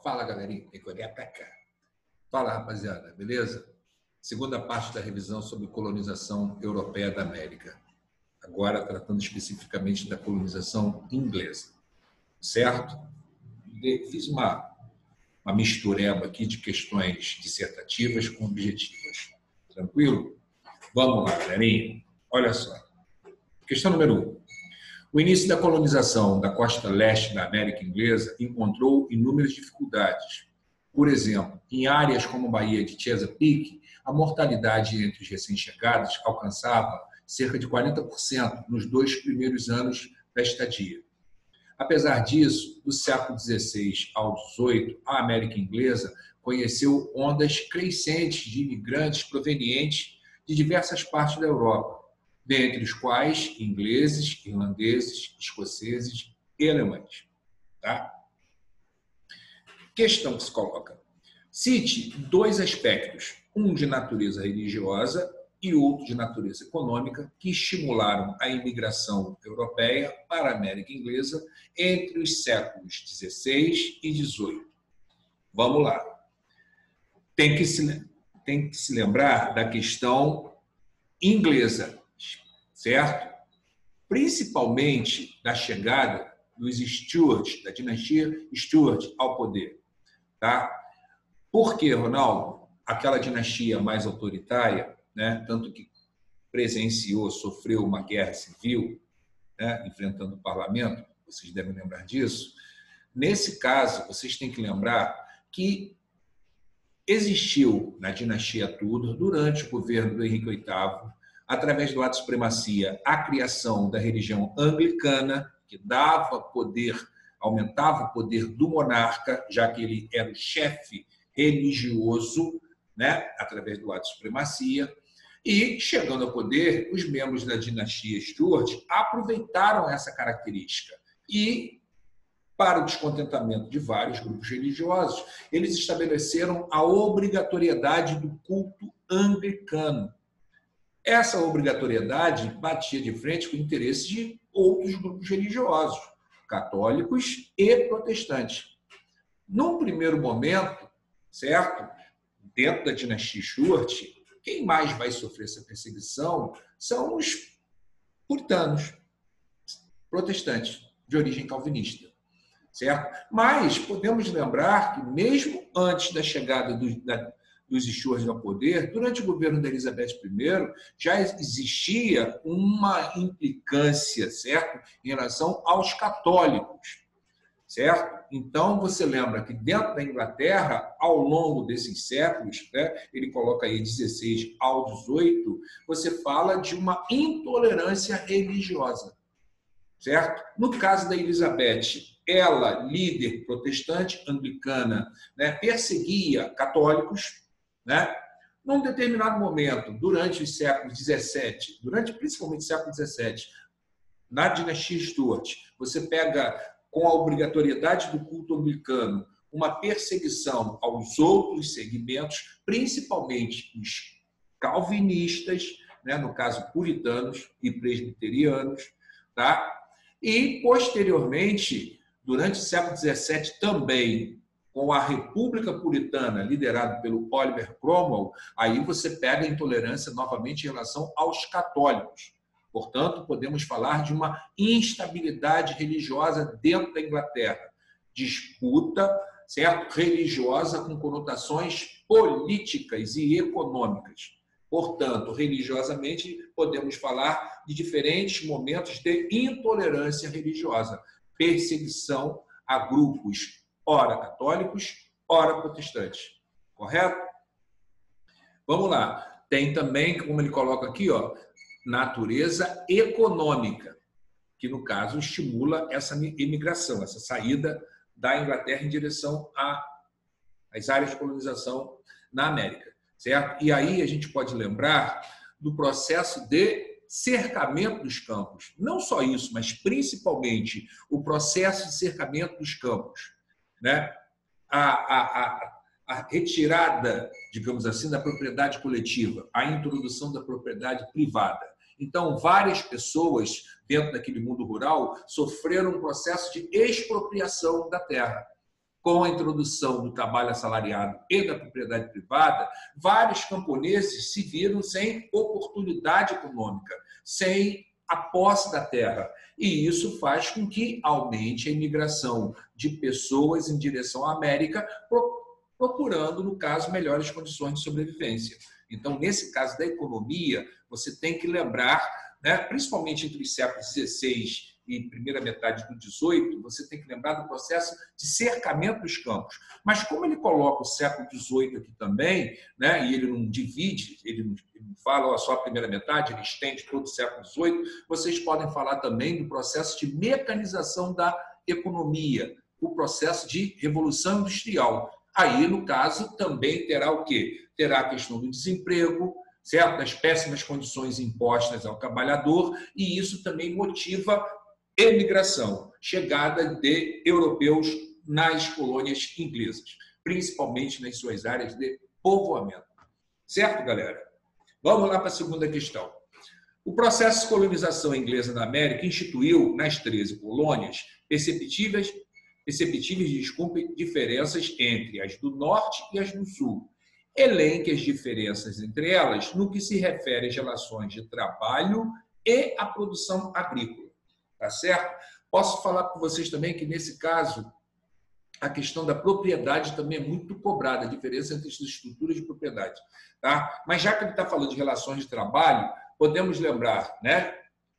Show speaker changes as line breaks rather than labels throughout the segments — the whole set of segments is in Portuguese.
Fala, galerinha. Tem que olhar para cá. Fala, rapaziada. Beleza? Segunda parte da revisão sobre colonização europeia da América. Agora, tratando especificamente da colonização inglesa. Certo? Fiz uma mistureba aqui de questões dissertativas com objetivas. Tranquilo? Vamos lá, galerinha. Olha só. Questão número 1. O início da colonização da costa leste da América Inglesa encontrou inúmeras dificuldades. Por exemplo, em áreas como a Baía de Chesapeake, a mortalidade entre os recém-chegados alcançava cerca de 40% nos 2 primeiros anos da estadia. Apesar disso, do século XVI ao XVIII, a América Inglesa conheceu ondas crescentes de imigrantes provenientes de diversas partes da Europa, dentre os quais ingleses, irlandeses, escoceses e alemães. Tá? Questão que se coloca. Cite 2 aspectos, um de natureza religiosa e outro de natureza econômica, que estimularam a imigração europeia para a América Inglesa entre os séculos XVI e XVIII. Vamos lá. Tem que se lembrar da questão inglesa, certo? Principalmente da chegada dos Stuart, da dinastia Stuart ao poder. Tá? Por quê, Ronaldo? Aquela dinastia mais autoritária, né? Tanto que sofreu uma guerra civil, né? Enfrentando o parlamento, vocês devem lembrar disso. Nesse caso, vocês têm que lembrar que existiu na dinastia Tudor, durante o governo do Henrique VIII, através do ato de supremacia, a criação da religião anglicana, que dava poder, aumentava o poder do monarca, já que ele era o chefe religioso, né, através do ato de supremacia. E, chegando ao poder, os membros da dinastia Stuart aproveitaram essa característica e, para o descontentamento de vários grupos religiosos, eles estabeleceram a obrigatoriedade do culto anglicano. Essa obrigatoriedade batia de frente com o interesse de outros grupos religiosos, católicos e protestantes. Num primeiro momento, certo? Dentro da dinastia Stuart, quem mais vai sofrer essa perseguição são os puritanos, protestantes, de origem calvinista. Certo? Mas podemos lembrar que, mesmo antes da chegada dos Stuart ao poder, durante o governo da Elizabeth I, já existia uma implicância, certo? Em relação aos católicos. Certo? Então, você lembra que dentro da Inglaterra, ao longo desses séculos, né, ele coloca aí 16 ao 18, você fala de uma intolerância religiosa. Certo? No caso da Elizabeth, ela, líder protestante anglicana, né, perseguia católicos, né? Num determinado momento, durante os séculos XVII, principalmente o século XVII, na dinastia Stuart, você pega, com a obrigatoriedade do culto anglicano, uma perseguição aos outros segmentos, principalmente os calvinistas, né, no caso puritanos e presbiterianos, tá? E, posteriormente, durante o século XVII também, com a República Puritana, liderada pelo Oliver Cromwell, aí você pega a intolerância novamente em relação aos católicos. Portanto, podemos falar de uma instabilidade religiosa dentro da Inglaterra. Disputa, certo? Religiosa com conotações políticas e econômicas. Portanto, religiosamente, podemos falar de diferentes momentos de intolerância religiosa. Perseguição a grupos, ora católicos, ora protestantes. Correto? Vamos lá. Tem também, como ele coloca aqui, ó, natureza econômica, que, no caso, estimula essa imigração, essa saída da Inglaterra em direção às áreas de colonização na América. Certo? E aí a gente pode lembrar do processo de cercamento dos campos. Não só isso, mas principalmente o processo de cercamento dos campos. Né? A retirada, digamos assim, da propriedade coletiva, a introdução da propriedade privada. Então, várias pessoas dentro daquele mundo rural sofreram um processo de expropriação da terra. com a introdução do trabalho assalariado e da propriedade privada, vários camponeses se viram sem oportunidade econômica, sem a posse da terra. E isso faz com que aumente a imigração de pessoas em direção à América, procurando, no caso, melhores condições de sobrevivência. Então, nesse caso da economia, você tem que lembrar, né, principalmente entre os séculos XVI e primeira metade do XVIII, você tem que lembrar do processo de cercamento dos campos. Mas como ele coloca o século XVIII aqui também, né, e ele não divide, ele não fala só a primeira metade, ele estende todo o século XVIII, vocês podem falar também do processo de mecanização da economia, o processo de revolução industrial. Aí, no caso, também terá o quê? Terá a questão do desemprego, certo? Das péssimas condições impostas ao trabalhador, e isso também motiva emigração, chegada de europeus nas colônias inglesas, principalmente nas suas áreas de povoamento. Certo, galera? Vamos lá para a segunda questão. O processo de colonização inglesa na América instituiu, nas 13 colônias, perceptíveis diferenças entre as do norte e as do sul. Elenque as diferenças entre elas no que se refere às relações de trabalho e à produção agrícola. Tá certo? Posso falar para vocês também que, nesse caso, a questão da propriedade também é muito cobrada, a diferença entre as estruturas de propriedade. Tá? Mas já que ele está falando de relações de trabalho, podemos lembrar, né?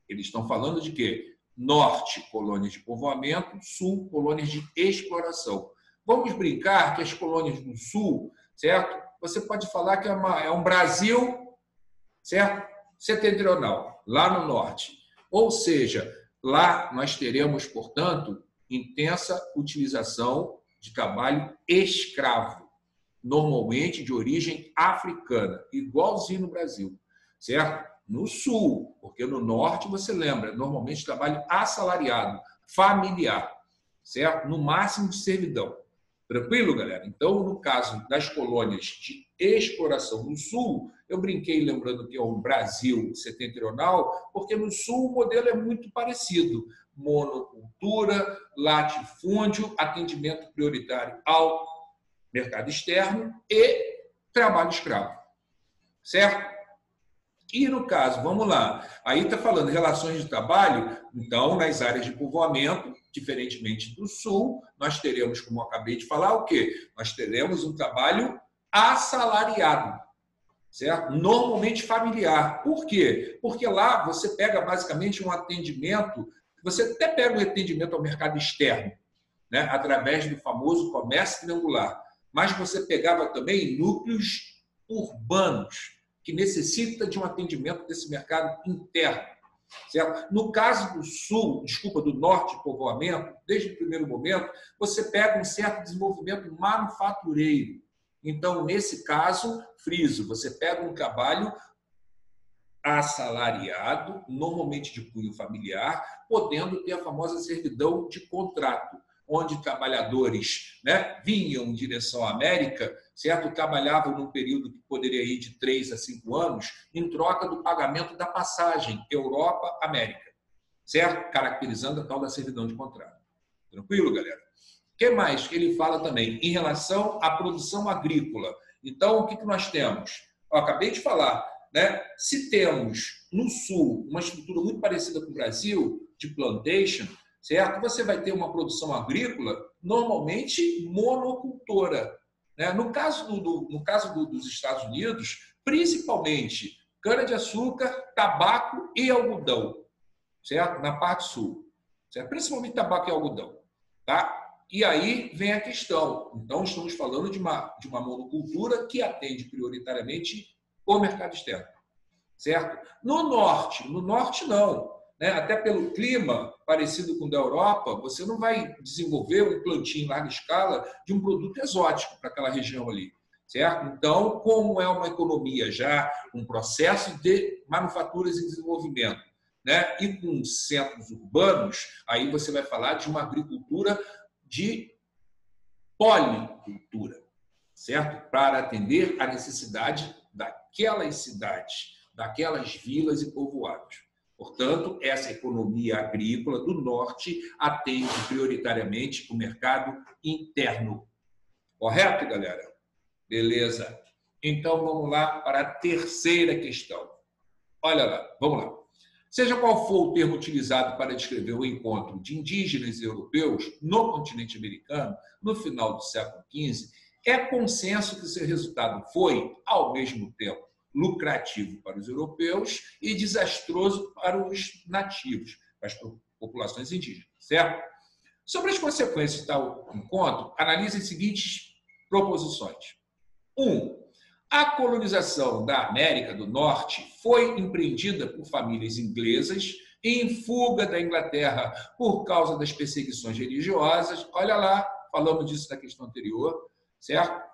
Eles estão falando de quê? Norte, colônias de povoamento, sul, colônias de exploração. Vamos brincar que as colônias do sul, certo? Você pode falar que é um Brasil, certo? Setentrional, lá no norte. Ou seja, lá nós teremos, portanto, intensa utilização de trabalho escravo, normalmente de origem africana, igualzinho no Brasil, certo? No sul, porque no norte, você lembra, normalmente trabalho assalariado, familiar, certo? No máximo de servidão. Tranquilo, galera? Então, no caso das colônias de exploração no sul, eu brinquei lembrando que é um Brasil setentrional, porque no sul o modelo é muito parecido. Monocultura, latifúndio, atendimento prioritário ao mercado externo e trabalho escravo. Certo? E no caso, vamos lá, aí está falando de relações de trabalho, então, nas áreas de povoamento, diferentemente do sul, nós teremos, como eu acabei de falar, o quê? Nós teremos um trabalho assalariado, certo? Normalmente familiar. Por quê? Porque lá você pega basicamente um atendimento, você até pega um atendimento ao mercado externo, né? Através do famoso comércio triangular, mas você pegava também núcleos urbanos, que necessita de um atendimento desse mercado interno. Certo? No caso do sul, do norte de povoamento, desde o primeiro momento, você pega um certo desenvolvimento manufatureiro. Então, nesse caso, friso, você pega um trabalho assalariado, normalmente de cunho familiar, podendo ter a famosa servidão de contrato, onde trabalhadores, né, vinham em direção à América, certo? Trabalhavam num período que poderia ir de 3 a 5 anos, em troca do pagamento da passagem Europa-América, certo? Caracterizando a tal da servidão de contrato. Tranquilo, galera? O que mais que ele fala também? Em relação à produção agrícola. Então, o que nós temos? Eu acabei de falar, né? Se temos no sul uma estrutura muito parecida com o Brasil, de plantation, certo? Você vai ter uma produção agrícola normalmente monocultora. Né? No caso dos Estados Unidos, principalmente cana-de-açúcar, tabaco e algodão, certo? Na parte sul. Certo? Principalmente tabaco e algodão. Tá? E aí vem a questão. Então, estamos falando de uma monocultura que atende prioritariamente o mercado externo. Certo? No norte não. Né? Até pelo clima parecido com o da Europa, você não vai desenvolver um plantio em larga escala de um produto exótico para aquela região ali, certo? Então, como é uma economia já, um processo de manufaturas em desenvolvimento, né? E com centros urbanos, aí você vai falar de uma agricultura de policultura, certo? Para atender a necessidade daquelas cidades, daquelas vilas e povoados. Portanto, essa economia agrícola do norte atende prioritariamente o mercado interno. Correto, galera? Beleza. Então, vamos lá para a terceira questão. Olha lá, vamos lá. Seja qual for o termo utilizado para descrever o encontro de indígenas e europeus no continente americano no final do século XV, é consenso que seu resultado foi, ao mesmo tempo, lucrativo para os europeus e desastroso para os nativos, para as populações indígenas, certo? Sobre as consequências de tal encontro, analise as seguintes proposições. 1. A colonização da América do Norte foi empreendida por famílias inglesas em fuga da Inglaterra por causa das perseguições religiosas. Olha lá, falamos disso na questão anterior, certo?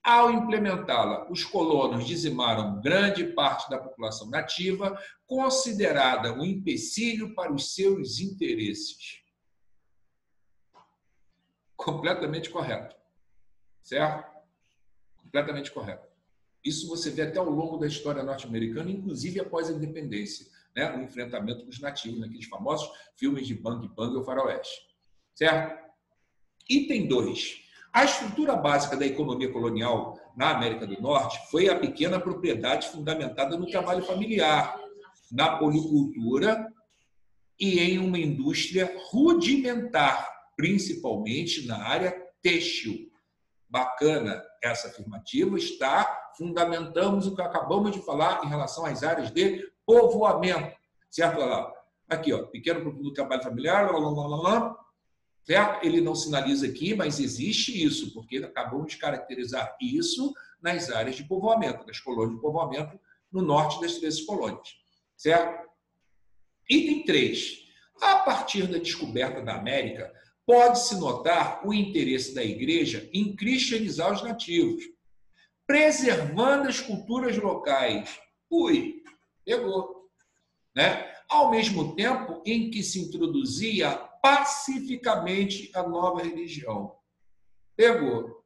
Ao implementá-la, os colonos dizimaram grande parte da população nativa, considerada um empecilho para os seus interesses. Completamente correto, certo? Completamente correto. Isso você vê até ao longo da história norte-americana, inclusive após a independência, né? O enfrentamento dos nativos, naqueles famosos filmes de Bang Bang ou Faroeste. Certo? Item 2. A estrutura básica da economia colonial na América do Norte foi a pequena propriedade fundamentada no trabalho familiar, na policultura e em uma indústria rudimentar, principalmente na área têxtil. Bacana essa afirmativa, está, fundamentamos o que acabamos de falar em relação às áreas de povoamento, certo? Olha lá. Aqui, ó, pequeno produto do trabalho familiar, certo? Ele não sinaliza aqui, mas existe isso, porque acabamos de caracterizar isso nas áreas de povoamento, das colônias de povoamento no norte das 13 colônias, certo? Item 3. A partir da descoberta da América, pode-se notar o interesse da igreja em cristianizar os nativos, preservando as culturas locais. Ui, pegou. Né? Ao mesmo tempo em que se introduzia pacificamente a nova religião. Pegou.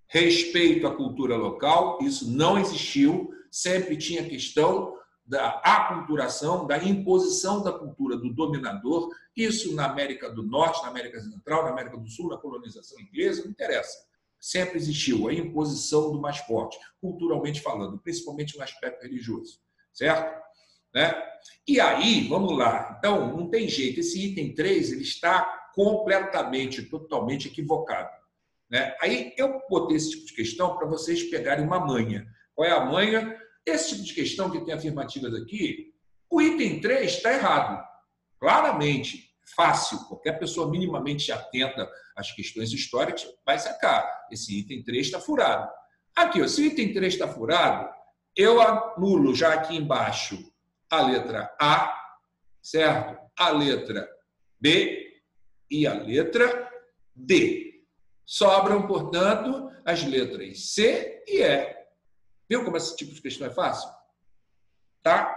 Respeito à cultura local, isso não existiu, sempre tinha questão da aculturação, da imposição da cultura do dominador, isso na América do Norte, na América Central, na América do Sul, na colonização inglesa, não interessa. Sempre existiu a imposição do mais forte, culturalmente falando, principalmente no aspecto religioso, certo? Né? E aí, vamos lá, então, não tem jeito, esse item 3 ele está completamente, totalmente equivocado. Né? Aí eu botei esse tipo de questão para vocês pegarem uma manha. Qual é a manha? Esse tipo de questão que tem afirmativas aqui, o item 3 está errado. Claramente, fácil, qualquer pessoa minimamente atenta às questões históricas vai sacar. Esse item 3 está furado. Aqui, ó, se o item 3 está furado, eu anulo já aqui embaixo a letra A, certo? A letra B e a letra D. Sobram, portanto, as letras C e E. Viu como esse tipo de questão é fácil? Tá?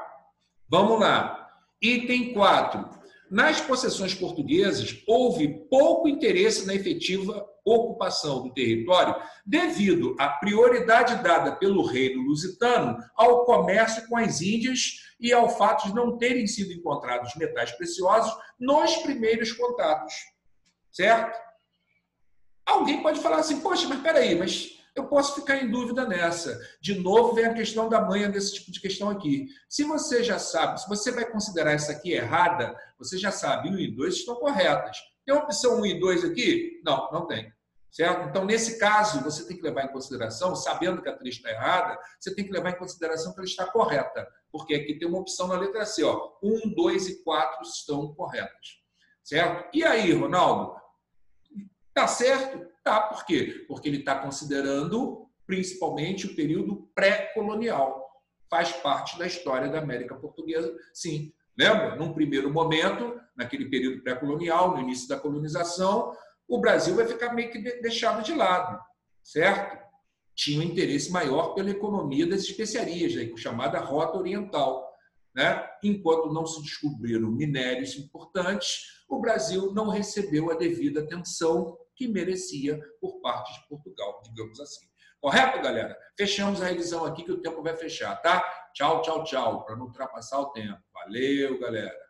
Vamos lá. Item 4. Nas possessões portuguesas, houve pouco interesse na efetiva ocupação do território devido à prioridade dada pelo reino lusitano ao comércio com as Índias e ao fato de não terem sido encontrados metais preciosos nos primeiros contatos. Certo? Alguém pode falar assim, poxa, mas peraí, mas eu posso ficar em dúvida nessa. De novo, vem a questão da manha desse tipo de questão aqui. Se você já sabe, se você vai considerar essa aqui errada, você já sabe, 1 e 2 estão corretas. Tem uma opção 1 e 2 aqui? Não, não tem. Certo? Então, nesse caso, você tem que levar em consideração, sabendo que a 3 está errada, você tem que levar em consideração que ela está correta. Porque aqui tem uma opção na letra C. Ó, 1, 2 e 4 estão corretas. Certo? E aí, Ronaldo? Tá certo? Tá, por quê? Porque ele está considerando principalmente o período pré-colonial. Faz parte da história da América Portuguesa, sim. Lembra? Num primeiro momento, naquele período pré-colonial, no início da colonização, o Brasil vai ficar meio que deixado de lado, certo? Tinha um interesse maior pela economia das especiarias, chamada Rota Oriental. Né? Enquanto não se descobriram minérios importantes, o Brasil não recebeu a devida atenção que merecia por parte de Portugal, digamos assim. Correto, galera? Fechamos a revisão aqui que o tempo vai fechar, tá? Tchau, tchau, tchau, para não ultrapassar o tempo. Valeu, galera.